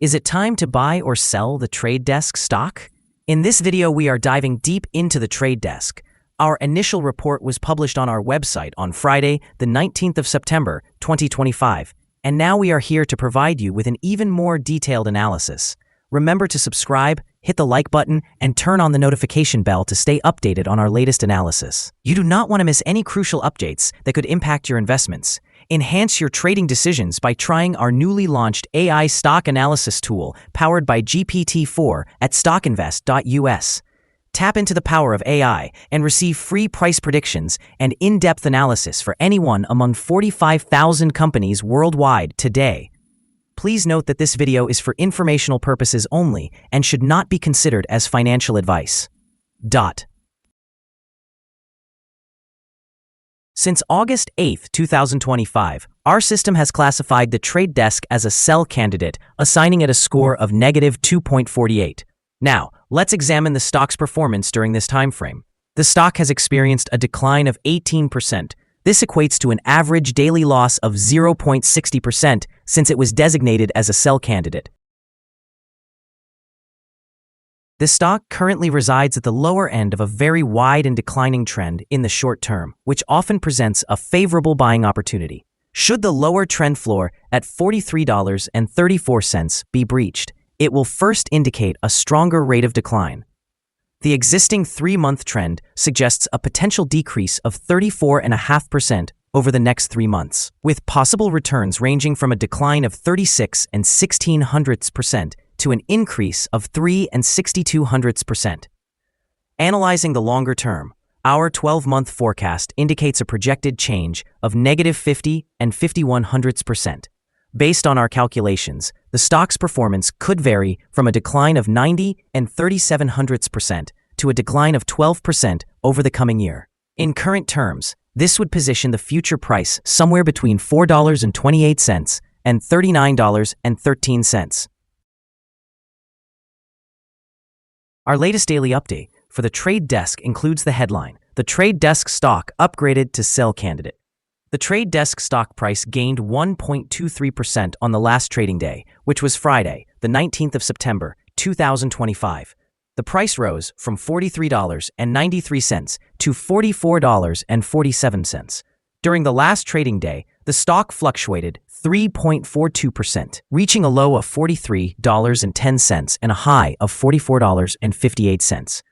Is it time to buy or sell the trade desk stock? In this video, we are diving deep into the trade desk. Our initial report was published on our website on Friday, the 19th of September, 2025, and now we are here to provide you with an even more detailed analysis. Remember to subscribe, hit the like button, and turn on the notification bell to stay updated on our latest analysis. You do not want to miss any crucial updates that could impact your investments. Enhance your trading decisions by trying our newly launched AI stock analysis tool powered by GPT-4 at StockInvest.us. Tap into the power of AI and receive free price predictions and in-depth analysis for anyone among 45,000 companies worldwide today. Please note that this video is for informational purposes only and should not be considered as financial advice. Since August 8, 2025, our system has classified the trade desk as a sell candidate, assigning it a score of -2.48. Now, let's examine the stock's performance during this time frame. The stock has experienced a decline of 18%. This equates to an average daily loss of 0.60% since it was designated as a sell candidate. The stock currently resides at the lower end of a very wide and declining trend in the short term, which often presents a favorable buying opportunity. Should the lower trend floor at $43.34 be breached, it will first indicate a stronger rate of decline. The existing 3-month trend suggests a potential decrease of 34.5% over the next 3 months, with possible returns ranging from a decline of 36.16% to an increase of 3.62%. Analyzing the longer term, our 12-month forecast indicates a projected change of -50.51%. Based on our calculations, the stock's performance could vary from a decline of 90.37% to a decline of 12% over the coming year. In current terms, this would position the future price somewhere between $4.28 and $39.13. Our latest daily update for the trade desk includes the headline, "The trade desk stock upgraded to sell candidate." The trade desk stock price gained 1.23% on the last trading day, which was Friday, the 19th of September, 2025. The price rose from $43.93 to $44.47. During the last trading day, the stock fluctuated 3.42%, reaching a low of $43.10 and a high of $44.58.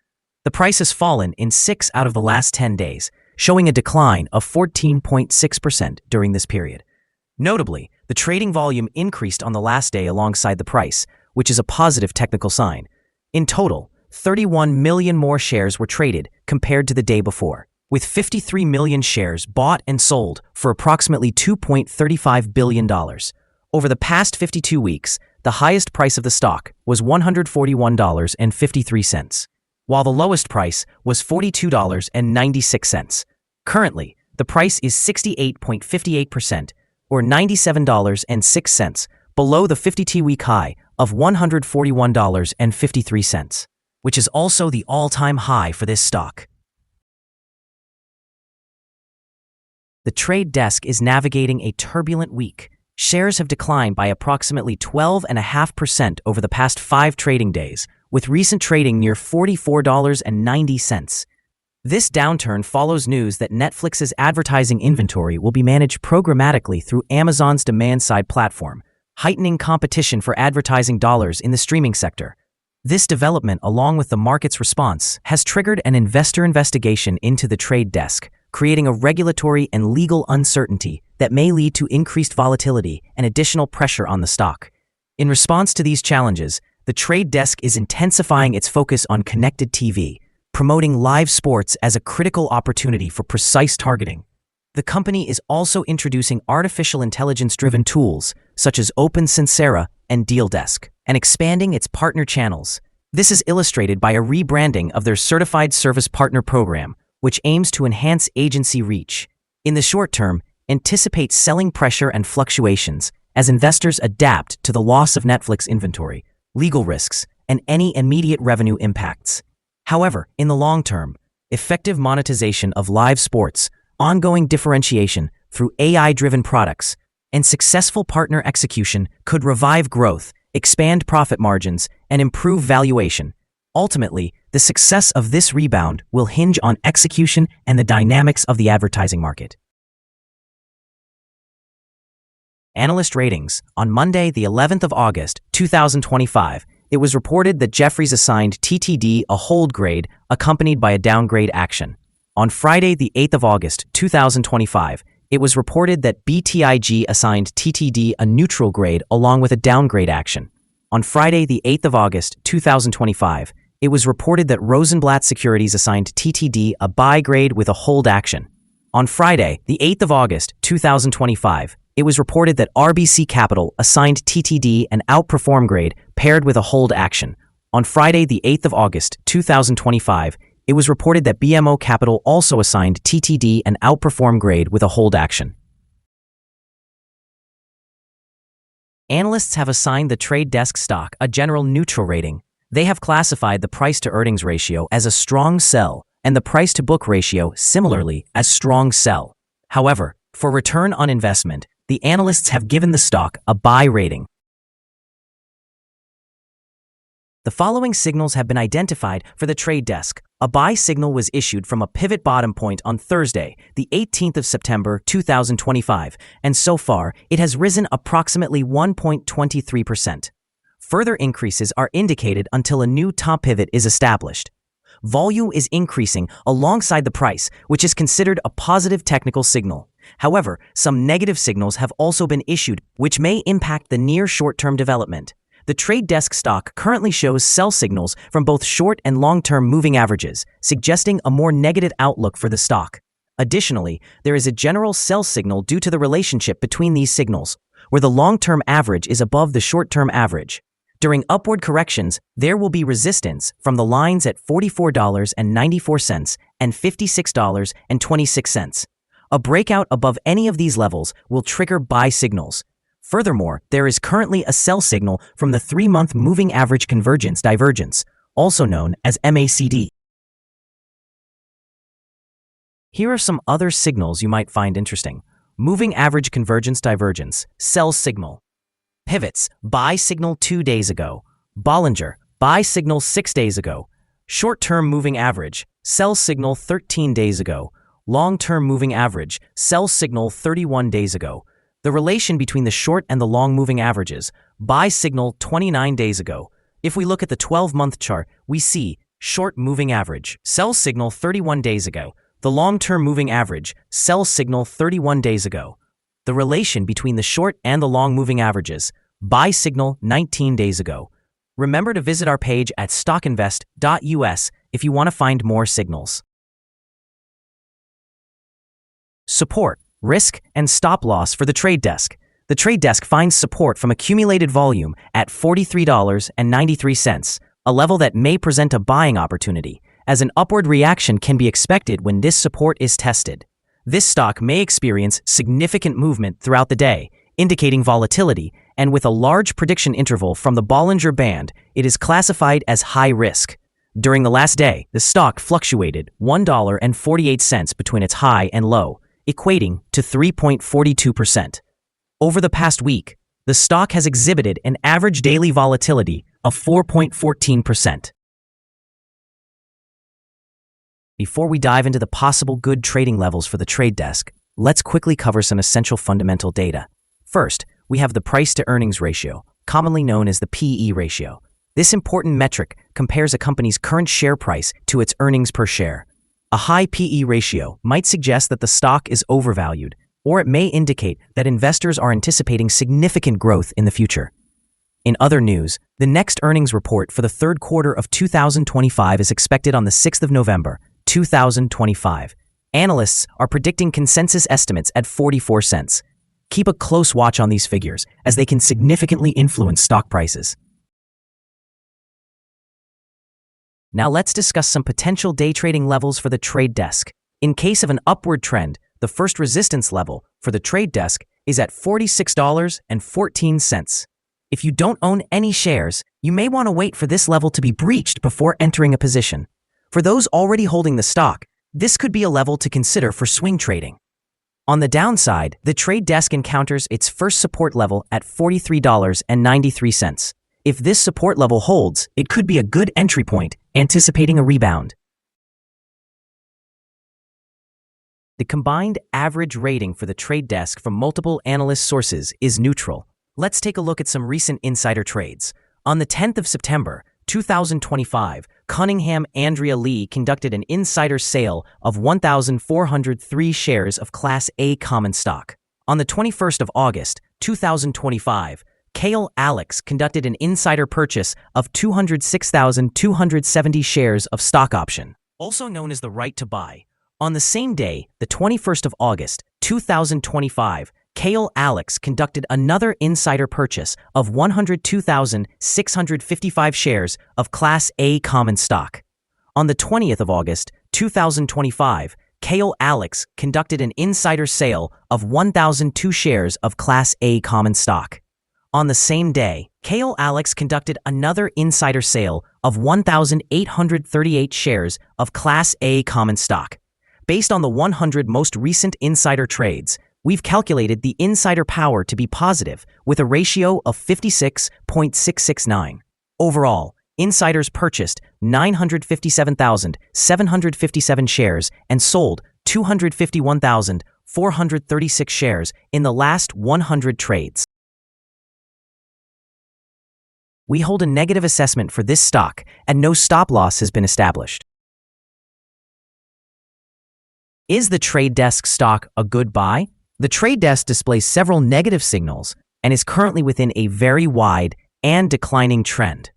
The price has fallen in 6 out of the last 10 days, showing a decline of 14.6% during this period. Notably, the trading volume increased on the last day alongside the price, which is a positive technical sign. In total, 31 million more shares were traded compared to the day before, with 53 million shares bought and sold for approximately $2.35 billion. Over the past 52 weeks, the highest price of the stock was $141.53, while the lowest price was $42.96. Currently, the price is 68.58%, or $97.06, below the 52-week high of $141.53, which is also the all-time high for this stock. The trade desk is navigating a turbulent week. Shares have declined by approximately 12.5% over the past 5 trading days, with recent trading near $44.90. This downturn follows news that Netflix's advertising inventory will be managed programmatically through Amazon's demand-side platform, heightening competition for advertising dollars in the streaming sector. This development, along with the market's response, has triggered an investor investigation into the trade desk, creating a regulatory and legal uncertainty that may lead to increased volatility and additional pressure on the stock. In response to these challenges, the trade desk is intensifying its focus on connected TV, promoting live sports as a critical opportunity for precise targeting. The company is also introducing artificial intelligence-driven tools such as Open Sincera and Deal Desk, and expanding its partner channels. This is illustrated by a rebranding of their Certified Service Partner program, which aims to enhance agency reach. In the short term, anticipate selling pressure and fluctuations as investors adapt to the loss of Netflix inventory, legal risks, and any immediate revenue impacts. However, in the long term, effective monetization of live sports, ongoing differentiation through AI-driven products, and successful partner execution could revive growth expand profit margins, and improve valuation. Ultimately, the success of this rebound will hinge on execution and the dynamics of the advertising market. Analyst ratings. On Monday, the 11th of August, 2025, it was reported that Jefferies assigned TTD a hold grade accompanied by a downgrade action. On Friday, the 8th of August, 2025, it was reported that BTIG assigned TTD a neutral grade along with a downgrade action. On Friday, the 8th of August, 2025, it was reported that Rosenblatt Securities assigned TTD a buy grade with a hold action. On Friday, the 8th of August, 2025, it was reported that RBC Capital assigned TTD an outperform grade paired with a hold action. On Friday, the 8th of August, 2025, it was reported that BMO Capital also assigned TTD an outperform grade with a hold action. Analysts have assigned the trade desk stock a general neutral rating. They have classified the price-to-earnings ratio as a strong sell and the price-to-book ratio similarly as strong sell. However, for return on investment, the analysts have given the stock a buy rating. The following signals have been identified for the trade desk. A buy signal was issued from a pivot bottom point on Thursday, the 18th of September 2025, and so far it has risen approximately 1.23%. Further increases are indicated until a new top pivot is established. Volume is increasing alongside the price, which is considered a positive technical signal. However, some negative signals have also been issued, which may impact the near short-term development. The trade desk stock currently shows sell signals from both short and long-term moving averages, suggesting a more negative outlook for the stock. Additionally, there is a general sell signal due to the relationship between these signals, where the long-term average is above the short-term average. During upward corrections, there will be resistance from the lines at $44.94 and $56.26. A breakout above any of these levels will trigger buy signals. Furthermore, there is currently a sell signal from the 3-month moving average convergence divergence, also known as MACD. Here are some other signals you might find interesting. Moving average convergence divergence, sell signal. Pivots, buy signal 2 days ago. Bollinger, buy signal 6 days ago. Short-term moving average, sell signal 13 days ago. Long-term moving average, sell signal 31 days ago. The relation between the short and the long moving averages, buy signal 29 days ago. If we look at the 12-month chart, we see short moving average, sell signal 31 days ago. The long-term moving average, sell signal 31 days ago. The relation between the short and the long moving averages, buy signal 19 days ago. Remember to visit our page at StockInvest.us if you want to find more signals. Support, risk, and stop loss for the trade desk. The trade desk finds support from accumulated volume at $43.93, a level that may present a buying opportunity, as an upward reaction can be expected when this support is tested. This stock may experience significant movement throughout the day, indicating volatility, and with a large prediction interval from the Bollinger Band, it is classified as high risk. During the last day, the stock fluctuated $1.48 between its high and low, equating to 3.42%. Over the past week, the stock has exhibited an average daily volatility of 4.14%. Before we dive into the possible good trading levels for the trade desk, let's quickly cover some essential fundamental data. First, we have the price-to-earnings ratio, commonly known as the PE ratio. This important metric compares a company's current share price to its earnings per share. A high PE ratio might suggest that the stock is overvalued, or it may indicate that investors are anticipating significant growth in the future. In other news, the next earnings report for the third quarter of 2025 is expected on the 6th of November, 2025. Analysts are predicting consensus estimates at 44 cents. Keep a close watch on these figures, as they can significantly influence stock prices. Now let's discuss some potential day trading levels for the trade desk. In case of an upward trend, the first resistance level for the trade desk is at $46.14. If you don't own any shares, you may want to wait for this level to be breached before entering a position. For those already holding the stock, this could be a level to consider for swing trading. On the downside, the trade desk encounters its first support level at $43.93. If this support level holds, it could be a good entry point, anticipating a rebound. The combined average rating for the trade desk from multiple analyst sources is neutral. Let's take a look at some recent insider trades. On the 10th of September, 2025, Cunningham Andrea Lee conducted an insider sale of 1,403 shares of Class A common stock. On the 21st of August, 2025, Kale Alex conducted an insider purchase of 206,270 shares of stock option, also known as the right to buy. On the same day, the 21st of August, 2025, Kale Alex conducted another insider purchase of 102,655 shares of Class A common stock. On the 20th of August, 2025, Kale Alex conducted an insider sale of 1,002 shares of Class A common stock. On the same day, Kale Alex conducted another insider sale of 1,838 shares of Class A common stock. Based on the 100 most recent insider trades, we've calculated the insider power to be positive with a ratio of 56.669. Overall, insiders purchased 957,757 shares and sold 251,436 shares in the last 100 trades. We hold a negative assessment for this stock and no stop loss has been established. Is the trade desk stock a good buy? The trade desk displays several negative signals and is currently within a very wide and declining trend.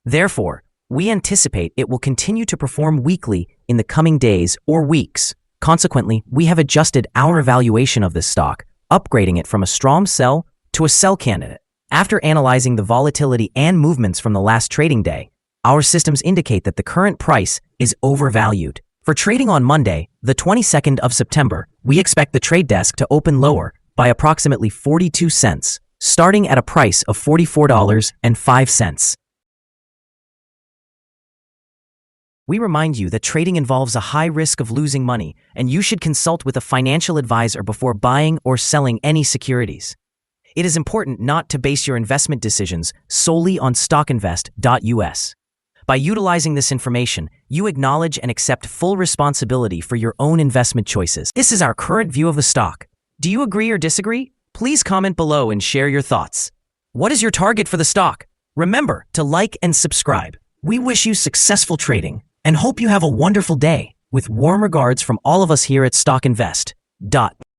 Therefore, we anticipate it will continue to perform weakly in the coming days or weeks. Consequently, we have adjusted our evaluation of this stock, upgrading it from a strong sell to a sell candidate. After analyzing the volatility and movements from the last trading day, our systems indicate that the current price is overvalued. For trading on Monday, the 22nd of September, we expect the trade desk to open lower by approximately 42 cents, starting at a price of $44.05. We remind you that trading involves a high risk of losing money, and you should consult with a financial advisor before buying or selling any securities. It is important not to base your investment decisions solely on StockInvest.us. By utilizing this information, you acknowledge and accept full responsibility for your own investment choices. This is our current view of the stock. Do you agree or disagree? Please comment below and share your thoughts. What is your target for the stock? Remember to like and subscribe. We wish you successful trading and hope you have a wonderful day. With warm regards from all of us here at StockInvest.us.